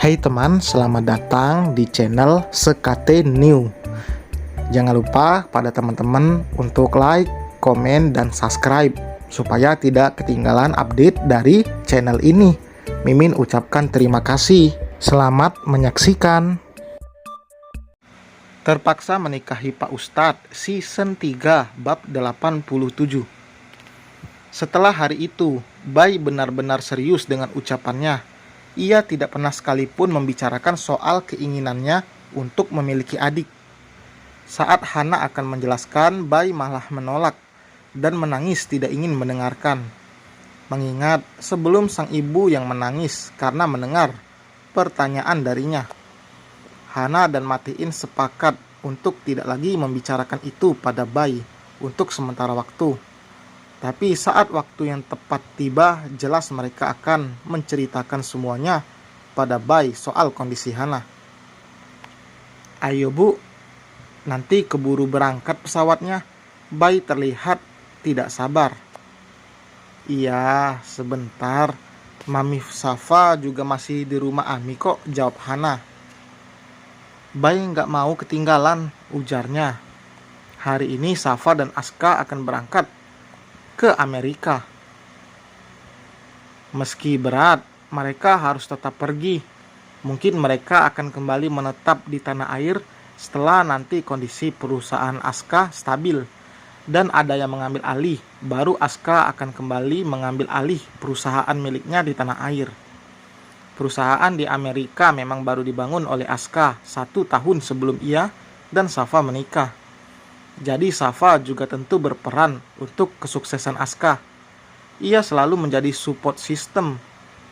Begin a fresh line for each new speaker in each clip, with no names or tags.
Hai teman, selamat datang di channel Sekate New. Jangan lupa pada teman-teman untuk like, komen, dan subscribe supaya tidak ketinggalan update dari channel ini. Mimin ucapkan terima kasih. Selamat menyaksikan. Terpaksa menikahi Pak Ustadz, season 3, bab 87. Setelah hari itu, Bai benar-benar serius dengan ucapannya. Ia tidak pernah sekalipun membicarakan soal keinginannya untuk memiliki adik. Saat Hana akan menjelaskan, Bai malah menolak dan menangis tidak ingin mendengarkan. Mengingat sebelum sang ibu yang menangis karena mendengar pertanyaan darinya. Hana dan Matiin sepakat untuk tidak lagi membicarakan itu pada Bai untuk sementara waktu. Tapi saat waktu yang tepat tiba, jelas mereka akan menceritakan semuanya pada Bai soal kondisi Hana. Ayo bu, nanti keburu berangkat pesawatnya. Bai terlihat tidak sabar. Iya, sebentar. Mami Safa juga masih di rumah Ami kok, jawab Hana. Bai nggak mau ketinggalan, ujarnya. Hari ini Safa dan Aska akan berangkat ke Amerika. Meski berat, mereka harus tetap pergi. Mungkin mereka akan kembali menetap di tanah air setelah nanti kondisi perusahaan Aska stabil dan ada yang mengambil alih. Baru Aska akan kembali mengambil alih perusahaan miliknya di tanah air. Perusahaan di Amerika memang baru dibangun oleh Aska 1 tahun sebelum ia dan Safa menikah. Jadi Safa juga tentu berperan untuk kesuksesan Aska. Ia selalu menjadi support system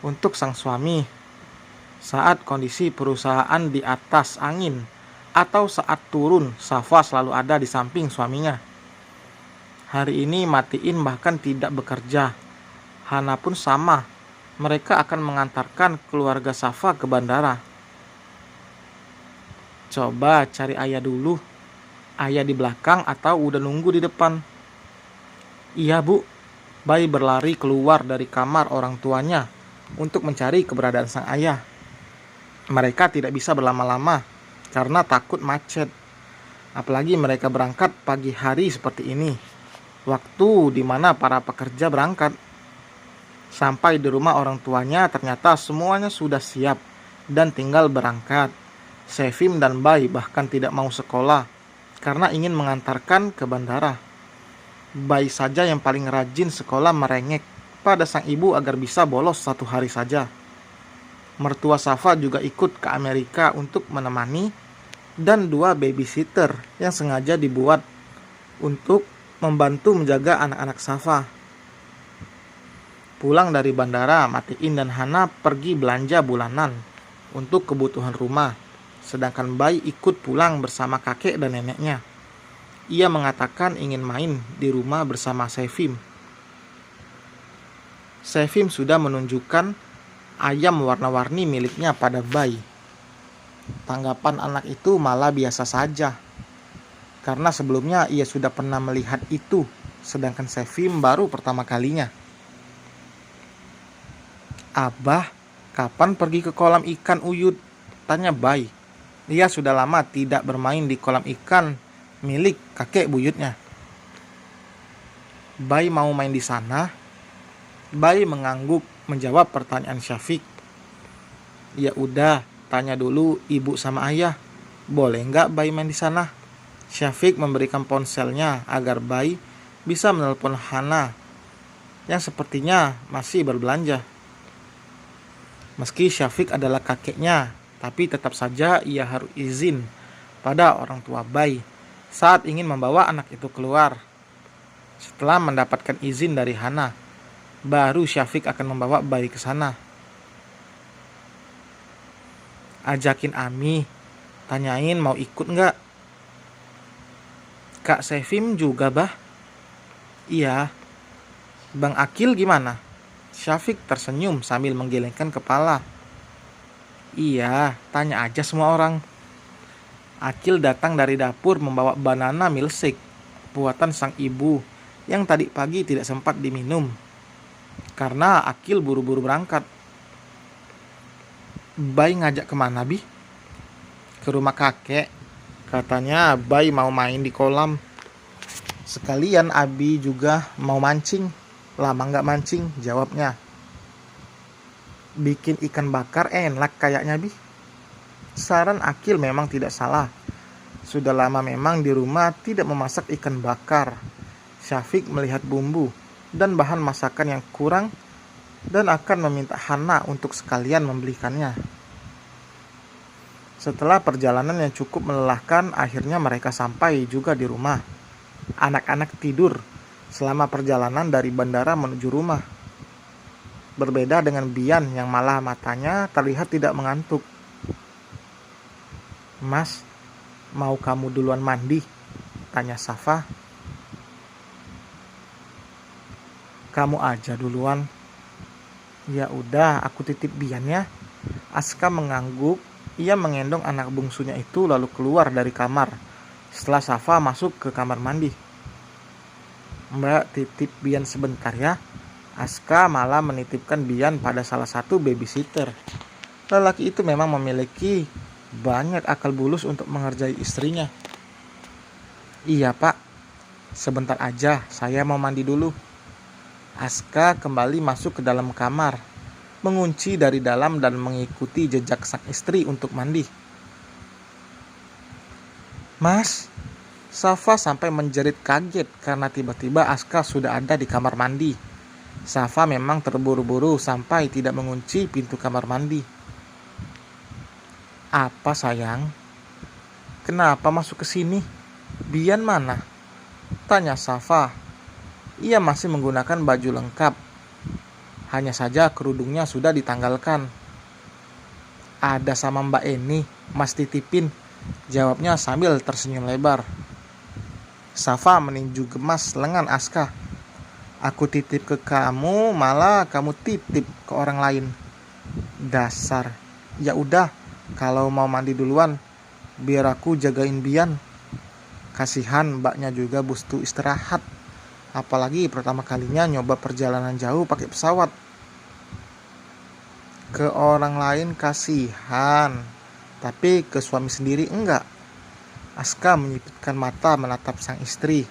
untuk sang suami. Saat kondisi perusahaan di atas angin atau saat turun, Safa selalu ada di samping suaminya. Hari ini Matiin bahkan tidak bekerja. Hana pun sama. Mereka akan mengantarkan keluarga Safa ke bandara. Coba cari ayah dulu. Ayah di belakang atau udah nunggu di depan? Iya bu. Bai berlari keluar dari kamar orang tuanya untuk mencari keberadaan sang ayah. Mereka tidak bisa berlama-lama karena takut macet. Apalagi mereka berangkat pagi hari seperti ini. Waktu di mana para pekerja berangkat. Sampai di rumah orang tuanya ternyata semuanya sudah siap dan tinggal berangkat. Sevim dan Bai bahkan tidak mau sekolah karena ingin mengantarkan ke bandara. Bai saja yang paling rajin sekolah merengek pada sang ibu agar bisa bolos 1 hari saja. Mertua Safa juga ikut ke Amerika untuk menemani dan 2 babysitter yang sengaja dibuat untuk membantu menjaga anak-anak Safa. Pulang dari bandara, Matiin dan Hana pergi belanja bulanan untuk kebutuhan rumah. Sedangkan Bai ikut pulang bersama kakek dan neneknya. Ia mengatakan ingin main di rumah bersama Sevim. Sevim sudah menunjukkan ayam warna-warni miliknya pada Bai. Tanggapan anak itu malah biasa saja. Karena sebelumnya ia sudah pernah melihat itu, sedangkan Sevim baru pertama kalinya. Abah, kapan pergi ke kolam ikan Uyut? Tanya Bai. Ia sudah lama tidak bermain di kolam ikan milik kakek buyutnya. Bai mau main di sana? Bai mengangguk menjawab pertanyaan Syafiq. Ya udah, tanya dulu ibu sama ayah. Boleh nggak Bai main di sana? Syafiq memberikan ponselnya agar Bai bisa menelpon Hana yang sepertinya masih berbelanja. Meski Syafiq adalah kakeknya, tapi tetap saja ia harus izin pada orang tua Bai saat ingin membawa anak itu keluar. Setelah mendapatkan izin dari Hana, baru Syafiq akan membawa Bai ke sana. Ajakin Ami, tanyain mau ikut nggak? Kak Sevim juga bah? Iya. Bang Akil gimana? Syafiq tersenyum sambil menggelengkan kepala. Iya, tanya aja semua orang. Akil datang dari dapur membawa banana milkshake buatan sang ibu yang tadi pagi tidak sempat diminum karena Akil buru-buru berangkat. Bayi ngajak kemana, Bi? Ke rumah kakek. Katanya Bayi mau main di kolam. Sekalian Abi juga mau mancing. Lama nggak mancing, jawabnya. Bikin ikan bakar enak kayaknya, Bi. Saran Akil memang tidak salah. Sudah lama memang di rumah tidak memasak ikan bakar. Syafiq melihat bumbu dan bahan masakan yang kurang dan akan meminta Hana untuk sekalian membelikannya. Setelah perjalanan yang cukup melelahkan, akhirnya mereka sampai juga di rumah. Anak-anak tidur selama perjalanan dari bandara menuju rumah. Berbeda dengan Bian yang malah matanya terlihat tidak mengantuk. Mas, mau kamu duluan mandi? Tanya Safa. Kamu aja duluan. Ya udah, aku titip Bian ya. Aska mengangguk. Ia mengendong anak bungsunya itu lalu keluar dari kamar. Setelah Safa masuk ke kamar mandi. Mbak titip Bian sebentar ya. Aska malah menitipkan Bian pada salah satu babysitter. Lelaki itu memang memiliki banyak akal bulus untuk mengerjai istrinya. Iya pak, sebentar aja saya mau mandi dulu. Aska kembali masuk ke dalam kamar, mengunci dari dalam dan mengikuti jejak sang istri untuk mandi. Mas, Safa sampai menjerit kaget karena tiba-tiba Aska sudah ada di kamar mandi. Safa memang terburu-buru sampai tidak mengunci pintu kamar mandi. Apa sayang? Kenapa masuk ke sini? Bian mana? Tanya Safa. Ia masih menggunakan baju lengkap. Hanya saja kerudungnya sudah ditanggalkan. Ada sama Mbak Eni, Mas titipin. Jawabnya sambil tersenyum lebar. Safa meninju gemas lengan Aska. Aku titip ke kamu, malah kamu titip ke orang lain. Dasar. Ya udah, kalau mau mandi duluan, biar aku jagain Bian. Kasihan mbaknya juga butuh istirahat. Apalagi pertama kalinya nyoba perjalanan jauh pakai pesawat. Ke orang lain kasihan, tapi ke suami sendiri enggak. Aska menyipitkan mata menatap sang istri.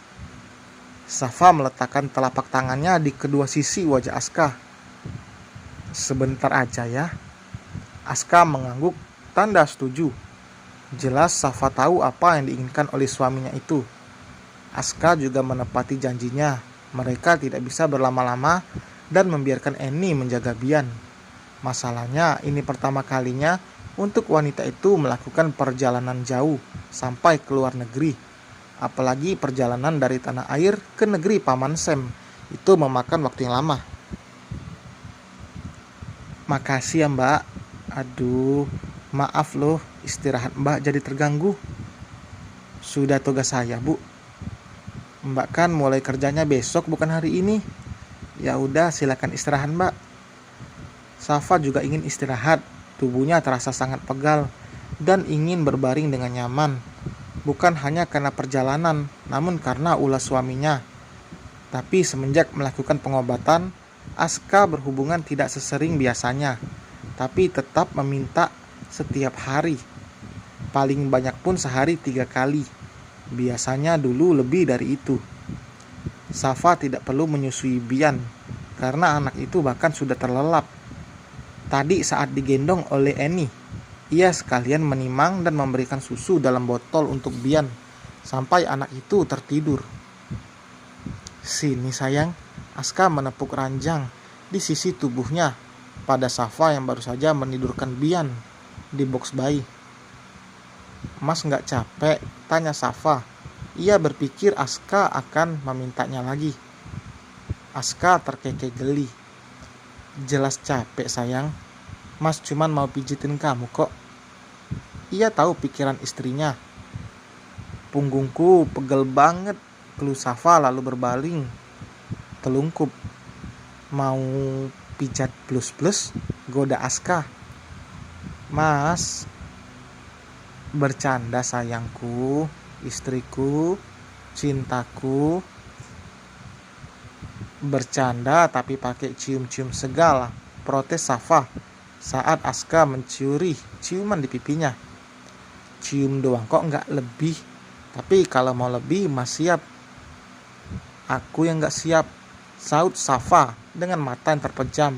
Safa meletakkan telapak tangannya di kedua sisi wajah Aska. Sebentar aja ya. Aska mengangguk tanda setuju. Jelas Safa tahu apa yang diinginkan oleh suaminya itu. Aska juga menepati janjinya. Mereka tidak bisa berlama-lama dan membiarkan Eni menjaga Bian. Masalahnya ini pertama kalinya untuk wanita itu melakukan perjalanan jauh sampai ke luar negeri. Apalagi perjalanan dari tanah air ke negeri Paman Sam. Itu memakan waktu yang lama. Makasih ya mbak. Aduh, maaf loh istirahat mbak jadi terganggu. Sudah tugas saya bu. Mbak kan mulai kerjanya besok bukan hari ini. Ya udah silakan istirahat mbak. Safa juga ingin istirahat. Tubuhnya terasa sangat pegal dan ingin berbaring dengan nyaman. Bukan hanya karena perjalanan, namun karena ulah suaminya. Tapi semenjak melakukan pengobatan, Aska berhubungan tidak sesering biasanya. Tapi tetap meminta setiap hari. Paling banyak pun sehari 3 kali. Biasanya dulu lebih dari itu. Safa tidak perlu menyusui Bian karena anak itu bahkan sudah terlelap. Tadi saat digendong oleh Eni, ia sekalian menimang dan memberikan susu dalam botol untuk Bian sampai anak itu tertidur. Sini sayang, Aska menepuk ranjang di sisi tubuhnya pada Safa yang baru saja menidurkan Bian di box bayi. Mas gak capek? Tanya Safa. Ia berpikir Aska akan memintanya lagi. Aska terkekeh geli. Jelas capek sayang. Mas cuman mau pijitin kamu kok. Ia tahu pikiran istrinya. Punggungku pegel banget. Keluh Safa lalu berbaling. Telungkup. Mau pijat plus-plus? Goda Aska. Mas, bercanda sayangku, istriku, cintaku. Bercanda tapi pakai cium-cium segala, protes Safa. saat Aska mencuri ciuman di pipinya. Cium doang kok, nggak lebih. Tapi kalau mau lebih mas siap. Aku yang nggak siap, saut Safa dengan mata yang terpejam.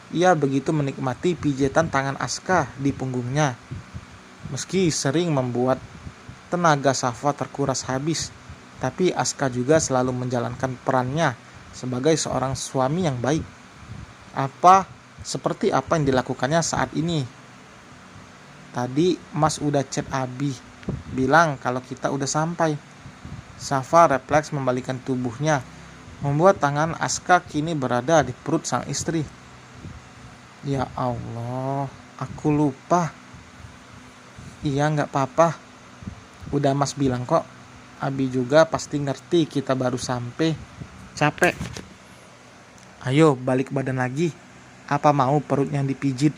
Ia begitu menikmati pijitan tangan Aska di punggungnya. Meski sering membuat tenaga Safa terkuras habis, tapi Aska juga selalu menjalankan perannya sebagai seorang suami yang baik. Seperti apa yang dilakukannya saat ini. Tadi Mas udah chat Abi, bilang kalau kita udah sampai. Safa refleks membalikkan tubuhnya, membuat tangan Aska kini berada di perut sang istri. Ya Allah, aku lupa. Iya nggak apa-apa, udah Mas bilang kok. Abi juga pasti ngerti kita baru sampai. Capek. Ayo balik badan lagi. Apa mau perut yang dipijit?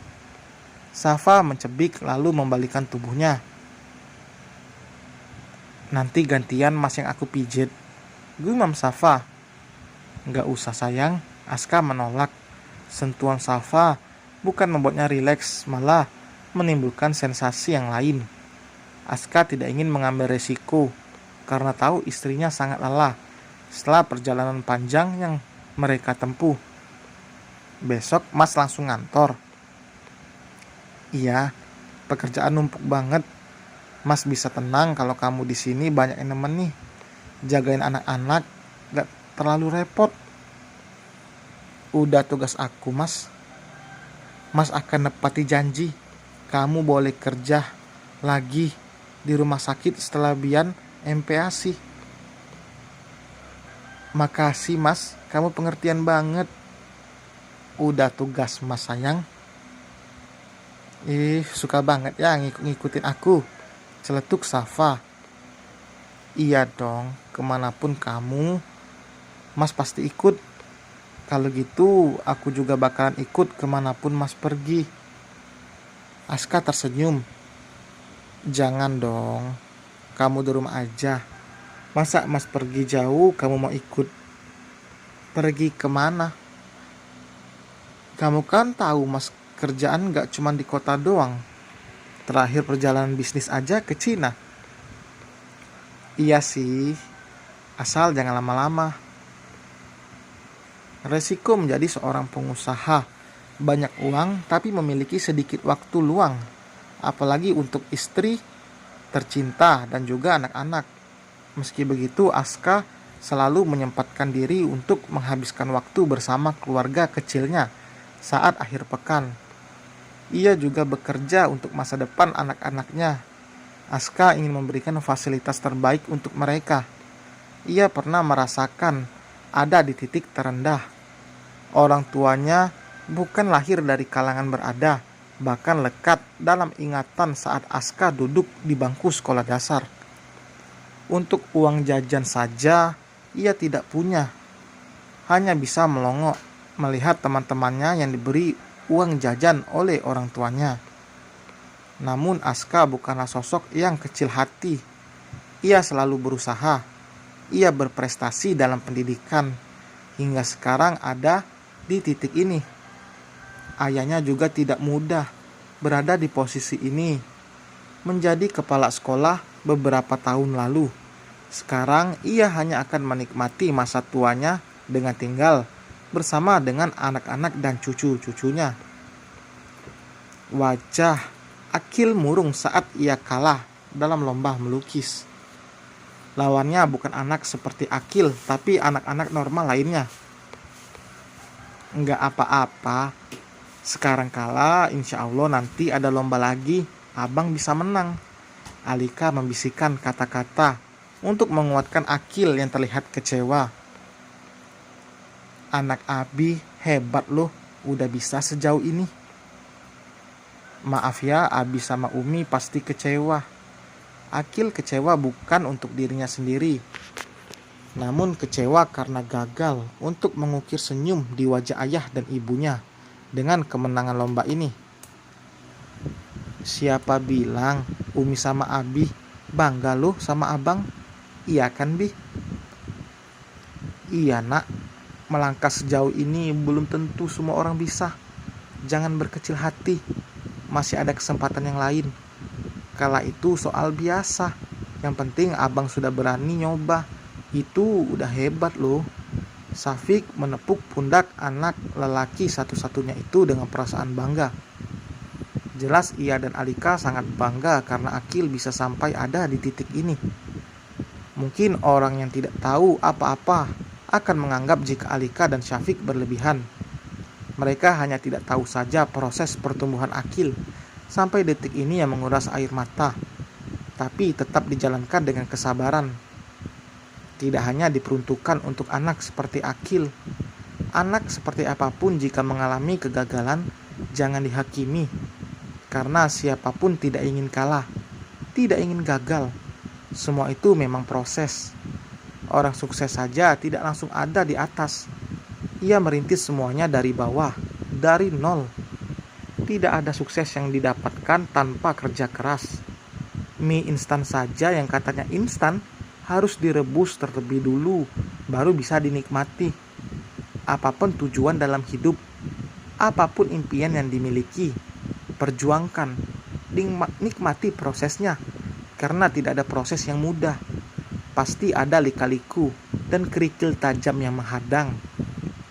Safa mencebik lalu membalikkan tubuhnya. Nanti gantian Mas yang aku pijit, gumam Safa. Nggak usah sayang, Aska menolak. Sentuhan Safa bukan membuatnya rileks, malah menimbulkan sensasi yang lain. Aska tidak ingin mengambil resiko karena tahu istrinya sangat lelah setelah perjalanan panjang yang mereka tempuh. Besok Mas langsung ngantor. Iya, pekerjaan numpuk banget. Mas bisa tenang kalau kamu di sini banyak yang nemenin. Jagain anak-anak gak terlalu repot. Udah tugas aku, Mas. Mas akan nepati janji. Kamu boleh kerja lagi di rumah sakit setelah Bian MPASI. Makasih, Mas. Kamu pengertian banget. Udah tugas, Mas sayang. Suka banget ya ngikutin aku. Celetuk Safa. Iya dong, kemanapun kamu, Mas pasti ikut. Kalau gitu, aku juga bakalan ikut kemanapun Mas pergi. Aska tersenyum. Jangan dong, kamu di rumah aja. Masa Mas pergi jauh, kamu mau ikut? Pergi kemana? Kamu kan tahu Mas kerjaan gak cuma di kota doang. Terakhir perjalanan bisnis aja ke Cina. Iya sih, asal jangan lama-lama. Resiko menjadi seorang pengusaha, banyak uang tapi memiliki sedikit waktu luang. Apalagi untuk istri, tercinta dan juga anak-anak. Meski begitu, Aska selalu menyempatkan diri untuk menghabiskan waktu bersama keluarga kecilnya saat akhir pekan. Ia juga bekerja untuk masa depan anak-anaknya. Aska ingin memberikan fasilitas terbaik untuk mereka. Ia pernah merasakan ada di titik terendah. Orang tuanya bukan lahir dari kalangan berada, bahkan lekat dalam ingatan saat Aska duduk di bangku sekolah dasar. Untuk uang jajan saja, ia tidak punya. Hanya bisa melongo melihat teman-temannya yang diberi uang jajan oleh orang tuanya. Namun Aska bukanlah sosok yang kecil hati. Ia selalu berusaha. Ia berprestasi dalam pendidikan. Hingga sekarang ada di titik ini. Ayahnya juga tidak mudah berada di posisi ini. Menjadi kepala sekolah beberapa tahun lalu. Sekarang ia hanya akan menikmati masa tuanya dengan tinggal bersama dengan anak-anak dan cucu-cucunya. Wajah Akil murung saat ia kalah dalam lomba melukis. Lawannya bukan anak seperti Akil, tapi anak-anak normal lainnya. Enggak apa-apa. Sekarang kalah, insya Allah nanti ada lomba lagi, abang bisa menang. Alika membisikkan kata-kata untuk menguatkan Akil yang terlihat kecewa. Anak Abi hebat loh, udah bisa sejauh ini. Maaf ya, Abi sama Umi pasti kecewa. Akil kecewa bukan untuk dirinya sendiri, namun kecewa karena gagal untuk mengukir senyum di wajah ayah dan ibunya dengan kemenangan lomba ini. Siapa bilang Umi sama Abi bangga loh sama abang? Iya kan, Bi? Iya nak, melangkah sejauh ini belum tentu semua orang bisa. Jangan berkecil hati, masih ada kesempatan yang lain. Kala itu soal biasa. Yang penting abang sudah berani nyoba. Itu udah hebat loh. Syafiq menepuk pundak anak lelaki satu-satunya itu dengan perasaan bangga. Jelas ia dan Alika sangat bangga karena Akil bisa sampai ada di titik ini. Mungkin orang yang tidak tahu apa-apa akan menganggap jika Alika dan Syafiq berlebihan. Mereka hanya tidak tahu saja proses pertumbuhan Akil sampai detik ini yang menguras air mata, tapi tetap dijalankan dengan kesabaran. Tidak hanya diperuntukkan untuk anak seperti Akil. Anak seperti apapun jika mengalami kegagalan, jangan dihakimi. Karena siapapun tidak ingin kalah, tidak ingin gagal. Semua itu memang proses. Orang sukses saja tidak langsung ada di atas. Ia merintis semuanya dari bawah, dari nol. Tidak ada sukses yang didapatkan tanpa kerja keras. Mie instan saja yang katanya instan harus direbus terlebih dulu, baru bisa dinikmati. Apapun tujuan dalam hidup, apapun impian yang dimiliki, perjuangkan, nikmati prosesnya. Karena tidak ada proses yang mudah. Pasti ada lika-liku dan kerikil tajam yang menghadang.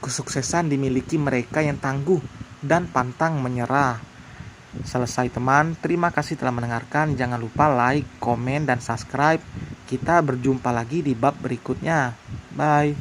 Kesuksesan dimiliki mereka yang tangguh dan pantang menyerah. Selesai teman, terima kasih telah mendengarkan. Jangan lupa like, komen, dan subscribe. Kita berjumpa lagi di bab berikutnya. Bye.